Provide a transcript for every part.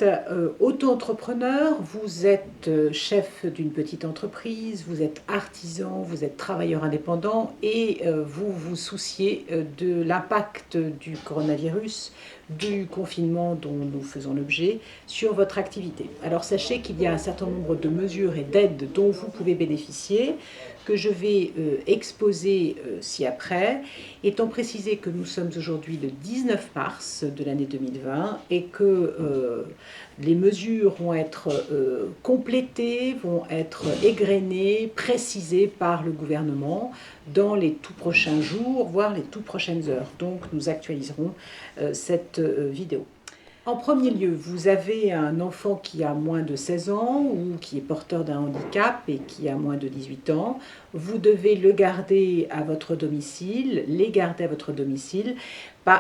êtes auto-entrepreneur, vous êtes chef d'une petite entreprise, vous êtes artisan, vous êtes travailleur indépendant et vous vous souciez de l'impact du coronavirus, du confinement dont nous faisons l'objet sur votre activité. Alors sachez qu'il y a un certain nombre de mesures et d'aides dont vous pouvez bénéficier, que je vais exposer ci-après, étant précisé que nous sommes aujourd'hui le 19 mars de l'année 2020 et que les mesures vont être complétées, vont être égrenées, précisées par le gouvernement dans les tout prochains jours, voire les toutes prochaines heures. Donc nous actualiserons cette vidéo. En premier lieu, vous avez un enfant qui a moins de 16 ans ou qui est porteur d'un handicap et qui a moins de 18 ans. Vous devez le garder à votre domicile, les garder à votre domicile,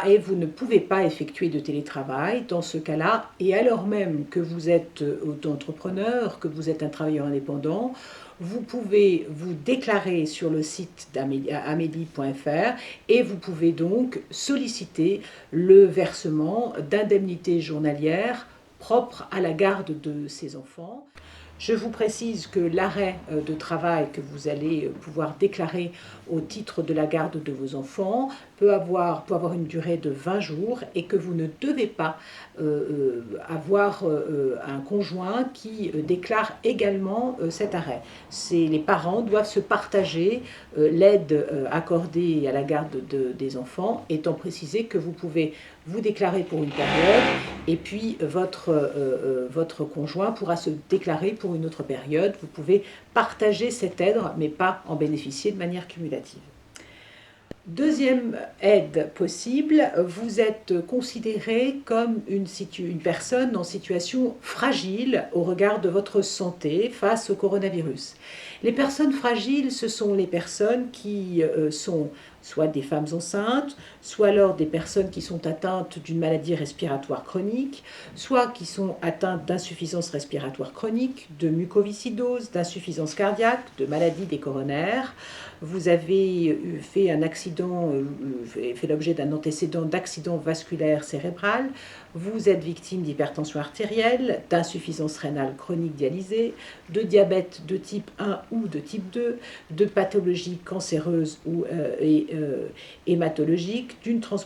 et vous ne pouvez pas effectuer de télétravail dans ce cas-là. Et alors même que vous êtes auto-entrepreneur, que vous êtes un travailleur indépendant, vous pouvez vous déclarer sur le site amélie.fr et vous pouvez donc solliciter le versement d'indemnités journalières propres à la garde de ces enfants. Je vous précise que l'arrêt de travail que vous allez pouvoir déclarer au titre de la garde de vos enfants peut avoir une durée de 20 jours et que vous ne devez pas avoir un conjoint qui déclare également cet arrêt. Les parents doivent se partager l'aide accordée à la garde des enfants, étant précisé que vous pouvez vous déclarer pour une période et puis votre conjoint pourra se déclarer pour une autre période. Vous pouvez partager cette aide, mais pas en bénéficier de manière cumulative. Deuxième aide possible, vous êtes considéré comme une personne en situation fragile au regard de votre santé face au coronavirus. Les personnes fragiles, ce sont les personnes qui sont soit des femmes enceintes, soit alors des personnes qui sont atteintes d'une maladie respiratoire chronique, soit qui sont atteintes d'insuffisance respiratoire chronique, de mucoviscidose, d'insuffisance cardiaque, de maladie des coronaires. Vous avez fait un accident, fait l'objet d'un antécédent d'accident vasculaire cérébral, vous êtes victime d'hypertension artérielle, d'insuffisance rénale chronique dialysée, de diabète de type 1 ou de type 2, de pathologie cancéreuse ou hématologique,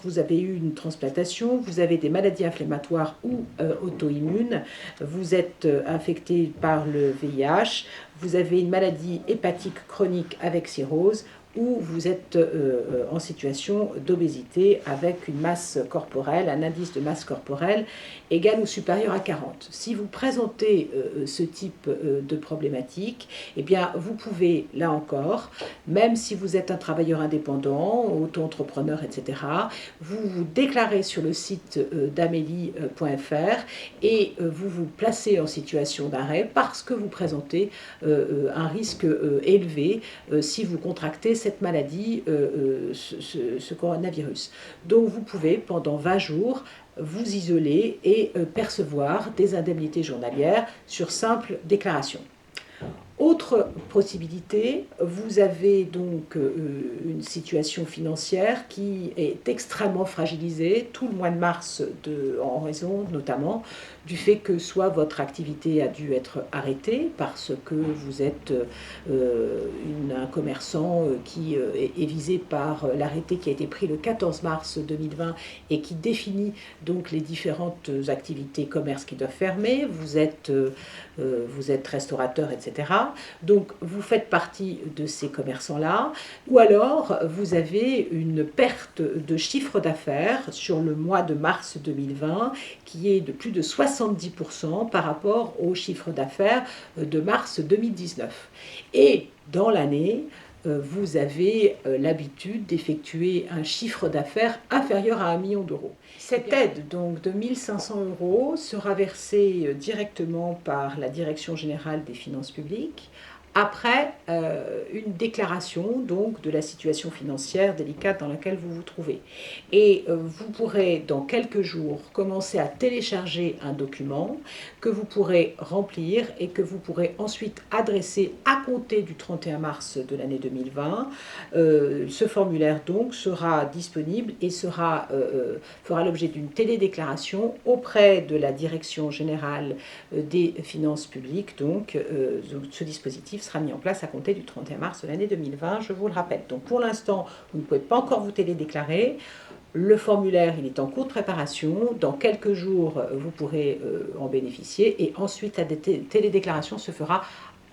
vous avez eu une transplantation, vous avez des maladies inflammatoires ou auto-immunes, vous êtes infecté par le VIH, vous avez une maladie hépatique chronique avec cirrhose, ou vous êtes en situation d'obésité avec une masse corporelle, un indice de masse corporelle égal ou supérieur à 40. Si vous présentez ce type de problématique, eh bien, vous pouvez, là encore, même si vous êtes un travailleur indépendant, auto-entrepreneur, etc., vous vous déclarez sur le site d'amélie.fr et vous vous placez en situation d'arrêt parce que vous présentez un risque élevé si vous contractez cette maladie, ce coronavirus. Donc vous pouvez, pendant 20 jours, vous isoler et percevoir des indemnités journalières sur simple déclaration. Autre possibilité, vous avez donc une situation financière qui est extrêmement fragilisée tout le mois de mars en raison notamment du fait que soit votre activité a dû être arrêtée parce que vous êtes un commerçant qui est visé par l'arrêté qui a été pris le 14 mars 2020 et qui définit donc les différentes activités commerce qui doivent fermer, vous êtes restaurateur, etc. Donc vous faites partie de ces commerçants-là, ou alors vous avez une perte de chiffre d'affaires sur le mois de mars 2020 qui est de plus de 70% par rapport au chiffre d'affaires de mars 2019. Et dans l'année, vous avez l'habitude d'effectuer un chiffre d'affaires inférieur à 1 million d'euros. Cette aide donc de 1 500 € sera versée directement par la Direction générale des finances publiques après une déclaration donc de la situation financière délicate dans laquelle vous vous trouvez. Et vous pourrez dans quelques jours commencer à télécharger un document que vous pourrez remplir et que vous pourrez ensuite adresser à compter du 31 mars de l'année 2020. Ce formulaire donc sera disponible et fera l'objet d'une télédéclaration auprès de la Direction générale des finances publiques. Donc ce dispositif sera mis en place à compter du 31 mars de l'année 2020, je vous le rappelle. Donc pour l'instant, vous ne pouvez pas encore vous télédéclarer. Le formulaire, il est en cours de préparation. Dans quelques jours, vous pourrez en bénéficier. Et ensuite, la télédéclaration se fera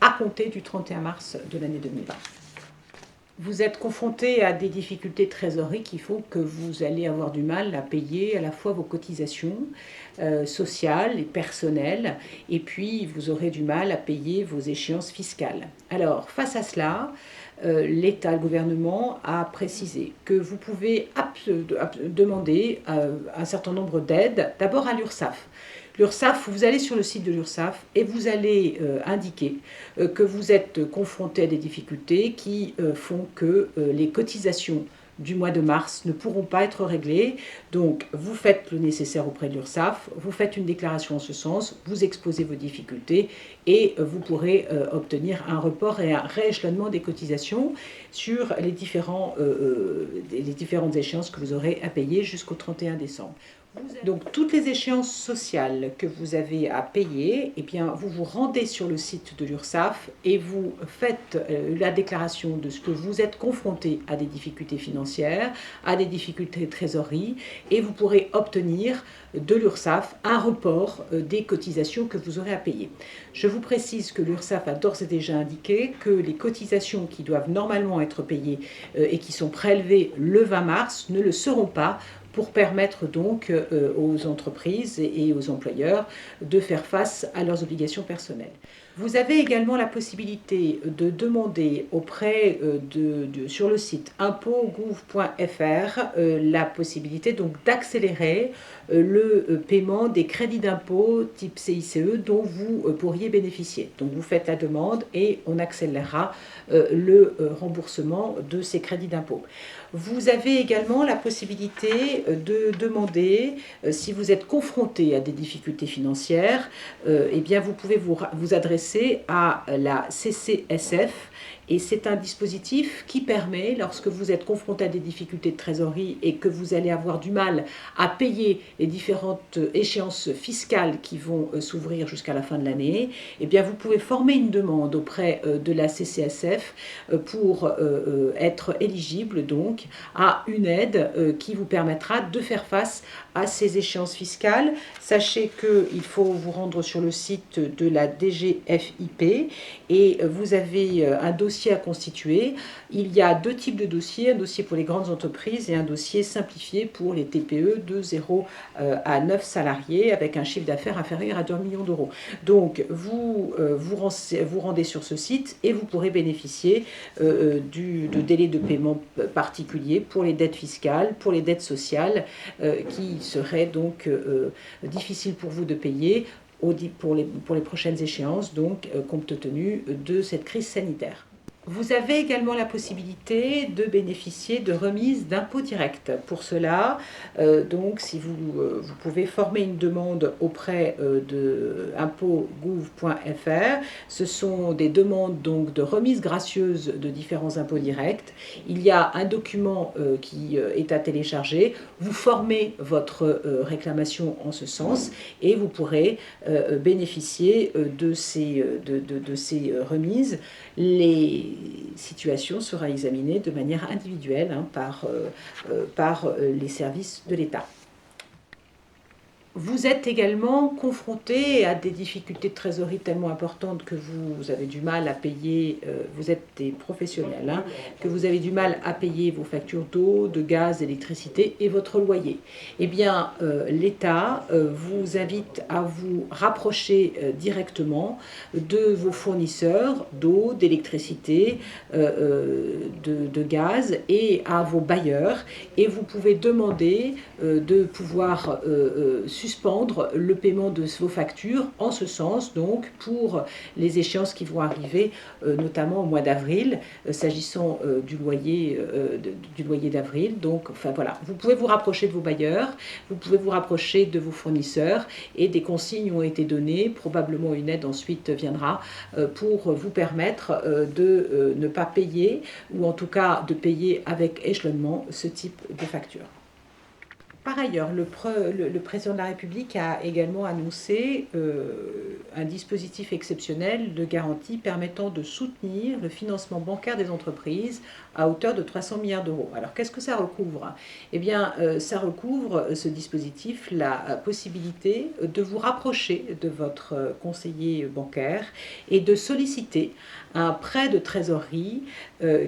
à compter du 31 mars de l'année 2020. Vous êtes confronté à des difficultés de trésorerie qui font que vous allez avoir du mal à payer à la fois vos cotisations sociales et personnelles, et puis vous aurez du mal à payer vos échéances fiscales. Alors, face à cela, l'État, le gouvernement a précisé que vous pouvez demander un certain nombre d'aides, d'abord à l'URSSAF. L'URSSAF, vous allez sur le site de l'URSSAF et vous allez indiquer que vous êtes confronté à des difficultés qui font que les cotisations du mois de mars ne pourront pas être réglées. Donc, vous faites le nécessaire auprès de l'URSSAF, vous faites une déclaration en ce sens, vous exposez vos difficultés et vous pourrez obtenir un report et un rééchelonnement des cotisations sur les différentes échéances que vous aurez à payer jusqu'au 31 décembre. Donc, toutes les échéances sociales que vous avez à payer, eh bien, vous vous rendez sur le site de l'URSSAF et vous faites la déclaration de ce que vous êtes confronté à des difficultés financières, à des difficultés de trésorerie, et vous pourrez obtenir de l'URSSAF un report des cotisations que vous aurez à payer. Je vous précise que l'URSSAF a d'ores et déjà indiqué que les cotisations qui doivent normalement être payées et qui sont prélevées le 20 mars ne le seront pas, pour permettre donc aux entreprises et aux employeurs de faire face à leurs obligations personnelles. Vous avez également la possibilité de demander auprès sur le site impôts.gouv.fr la possibilité donc d'accélérer le paiement des crédits d'impôt type CICE dont vous pourriez bénéficier. Donc vous faites la demande et on accélérera le remboursement de ces crédits d'impôt. Vous avez également la possibilité de demander, si vous êtes confronté à des difficultés financières, eh bien vous pouvez vous adresser à la CCSF. Et c'est un dispositif qui permet, lorsque vous êtes confronté à des difficultés de trésorerie et que vous allez avoir du mal à payer les différentes échéances fiscales qui vont s'ouvrir jusqu'à la fin de l'année, eh bien vous pouvez former une demande auprès de la CCSF pour être éligible donc à une aide qui vous permettra de faire face à ces échéances fiscales. Sachez qu'il faut vous rendre sur le site de la DGFiP et vous avez un dossier à constituer. Il y a deux types de dossiers, un dossier pour les grandes entreprises et un dossier simplifié pour les TPE de 0 à 9 salariés avec un chiffre d'affaires inférieur à 2 millions d'euros. Donc vous rendez sur ce site et vous pourrez bénéficier de délais de paiement particuliers pour les dettes fiscales, pour les dettes sociales qui seraient donc difficiles pour vous de payer pour les prochaines échéances, donc compte tenu de cette crise sanitaire. Vous avez également la possibilité de bénéficier de remises d'impôts directs. Pour cela, donc, si vous pouvez former une demande auprès de impôts.gouv.fr. Ce sont des demandes donc, de remises gracieuses de différents impôts directs. Il y a un document qui est à télécharger. Vous formez votre réclamation en ce sens et vous pourrez bénéficier de ces remises. Les situation sera examinée de manière individuelle par les services de l'État. Vous êtes également confronté à des difficultés de trésorerie tellement importantes que vous avez du mal à payer, vous êtes des professionnels, que vous avez du mal à payer vos factures d'eau, de gaz, d'électricité et votre loyer. Eh bien, l'État vous invite à vous rapprocher directement de vos fournisseurs d'eau, d'électricité, de gaz et à vos bailleurs. Et vous pouvez demander de pouvoir suspendre suspendre le paiement de vos factures, en ce sens donc pour les échéances qui vont arriver, notamment au mois d'avril, s'agissant du loyer d'avril. Donc enfin voilà, vous pouvez vous rapprocher de vos bailleurs, vous pouvez vous rapprocher de vos fournisseurs, et des consignes ont été données, probablement une aide ensuite viendra pour vous permettre de ne pas payer, ou en tout cas de payer avec échelonnement ce type de facture. Par ailleurs, le président de la République a également annoncé un dispositif exceptionnel de garantie permettant de soutenir le financement bancaire des entreprises à hauteur de 300 milliards d'euros. Alors, qu'est-ce que ça recouvre? Eh bien, ça recouvre, ce dispositif, la possibilité de vous rapprocher de votre conseiller bancaire et de solliciter un prêt de trésorerie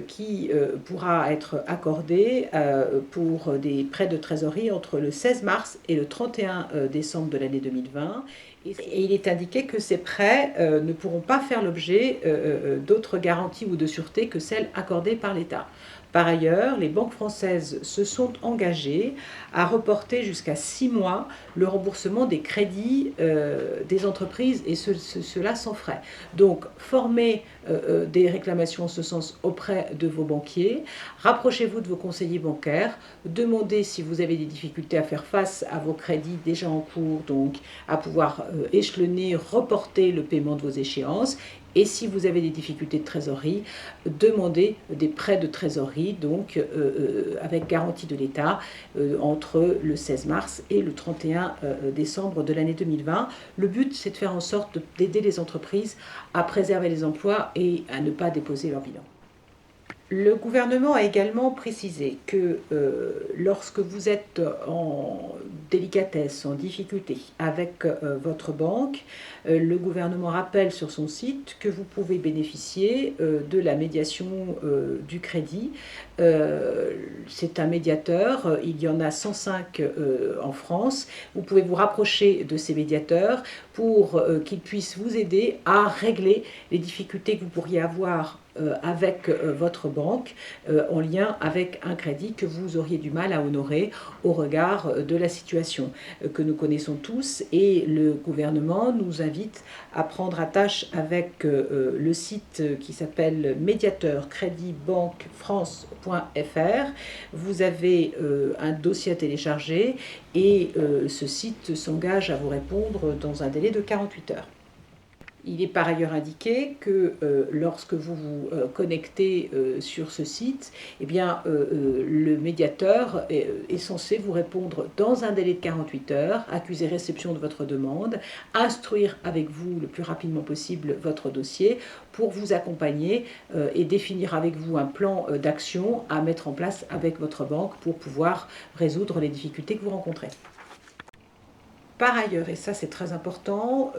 qui pourra être accordé pour des prêts de trésorerie entre le 16 mars et le 31 décembre de l'année 2020. Et il est indiqué que ces prêts ne pourront pas faire l'objet d'autres garanties ou de sûreté que celles accordées par l'État. Par ailleurs, les banques françaises se sont engagées à reporter jusqu'à 6 mois le remboursement des crédits des entreprises, et cela sans frais. Donc, formez des réclamations en ce sens auprès de vos banquiers, rapprochez-vous de vos conseillers bancaires, demandez si vous avez des difficultés à faire face à vos crédits déjà en cours, donc à pouvoir échelonner, reporter le paiement de vos échéances. Et si vous avez des difficultés de trésorerie, demandez des prêts de trésorerie, donc avec garantie de l'État, entre le 16 mars et le 31 décembre de l'année 2020. Le but, c'est de faire en sorte d'aider les entreprises à préserver les emplois et à ne pas déposer leur bilan. Le gouvernement a également précisé que lorsque vous êtes en délicatesse, en difficulté avec votre banque, le gouvernement rappelle sur son site que vous pouvez bénéficier de la médiation du crédit. C'est un médiateur, il y en a 105 en France. Vous pouvez vous rapprocher de ces médiateurs pour qu'ils puissent vous aider à régler les difficultés que vous pourriez avoir avec votre banque en lien avec un crédit que vous auriez du mal à honorer au regard de la situation que nous connaissons tous. Et le gouvernement nous invite à prendre attache avec le site qui s'appelle médiateurcréditbanquefrance.fr. Vous avez un dossier à télécharger et ce site s'engage à vous répondre dans un délai de 48 heures. Il est par ailleurs indiqué que lorsque vous vous connectez sur ce site, eh bien, le médiateur est censé vous répondre dans un délai de 48 heures, accuser réception de votre demande, instruire avec vous le plus rapidement possible votre dossier pour vous accompagner et définir avec vous un plan d'action à mettre en place avec votre banque pour pouvoir résoudre les difficultés que vous rencontrez. Par ailleurs, et ça c'est très important,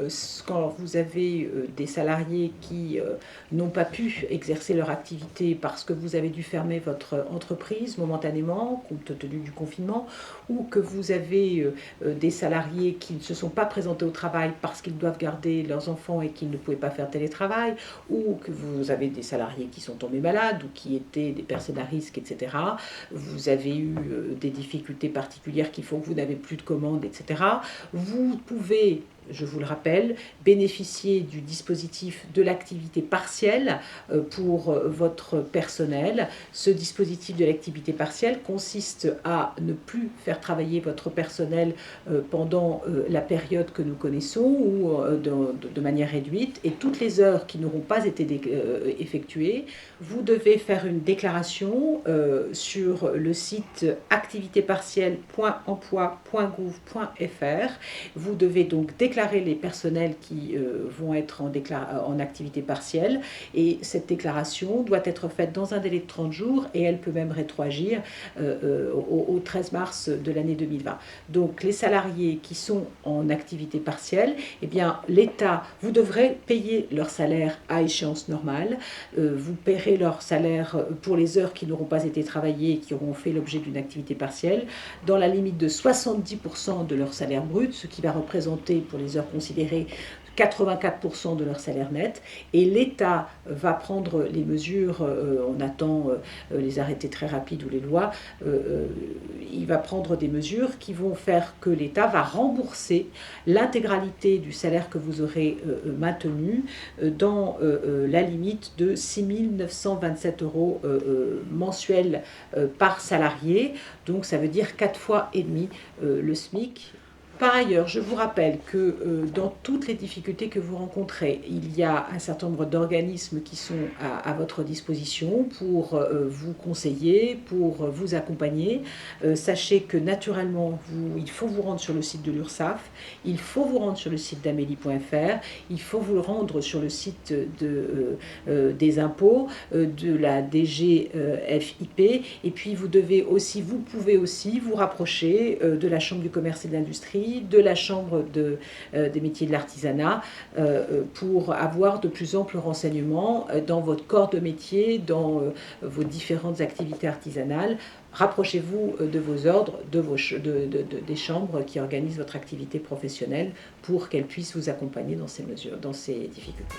quand vous avez des salariés qui n'ont pas pu exercer leur activité parce que vous avez dû fermer votre entreprise momentanément, compte tenu du confinement, ou que vous avez des salariés qui ne se sont pas présentés au travail parce qu'ils doivent garder leurs enfants et qu'ils ne pouvaient pas faire télétravail, ou que vous avez des salariés qui sont tombés malades ou qui étaient des personnes à risque, etc. Vous avez eu des difficultés particulières qui font que vous n'avez plus de commandes, etc. Vous pouvez, je vous le rappelle, bénéficier du dispositif de l'activité partielle pour votre personnel. Ce dispositif de l'activité partielle consiste à ne plus faire travailler votre personnel pendant la période que nous connaissons ou de manière réduite, et toutes les heures qui n'auront pas été effectuées, vous devez faire une déclaration sur le site activitépartielle.emploi.gouv.fr. Vous devez donc déclarer les personnels qui vont être en activité partielle, et cette déclaration doit être faite dans un délai de 30 jours et elle peut même rétroagir au 13 mars de l'année 2020. Donc les salariés qui sont en activité partielle, eh bien l'État, vous devrez payer leur salaire à échéance normale, vous paierez leur salaire pour les heures qui n'auront pas été travaillées et qui auront fait l'objet d'une activité partielle dans la limite de 70% de leur salaire brut, ce qui va représenter pour les heures considérées 84% de leur salaire net, et l'État va prendre les mesures, on attend les arrêtés très rapides ou les lois, il va prendre des mesures qui vont faire que l'État va rembourser l'intégralité du salaire que vous aurez maintenu dans la limite de 6 927 euros mensuels par salarié, donc ça veut dire 4 fois et demi le SMIC. Par ailleurs, je vous rappelle que dans toutes les difficultés que vous rencontrez, il y a un certain nombre d'organismes qui sont à votre disposition pour vous conseiller, pour vous accompagner. Sachez que naturellement, il faut vous rendre sur le site de l'URSSAF, il faut vous rendre sur le site d'amélie.fr, il faut vous rendre sur le site des impôts, de la DGFiP, et puis vous pouvez aussi vous rapprocher de la Chambre du commerce et de l'industrie, de la Chambre des métiers de l'artisanat pour avoir de plus amples renseignements dans votre corps de métier, dans vos différentes activités artisanales. Rapprochez-vous de vos ordres, des chambres qui organisent votre activité professionnelle pour qu'elles puissent vous accompagner dans ces mesures, dans ces difficultés.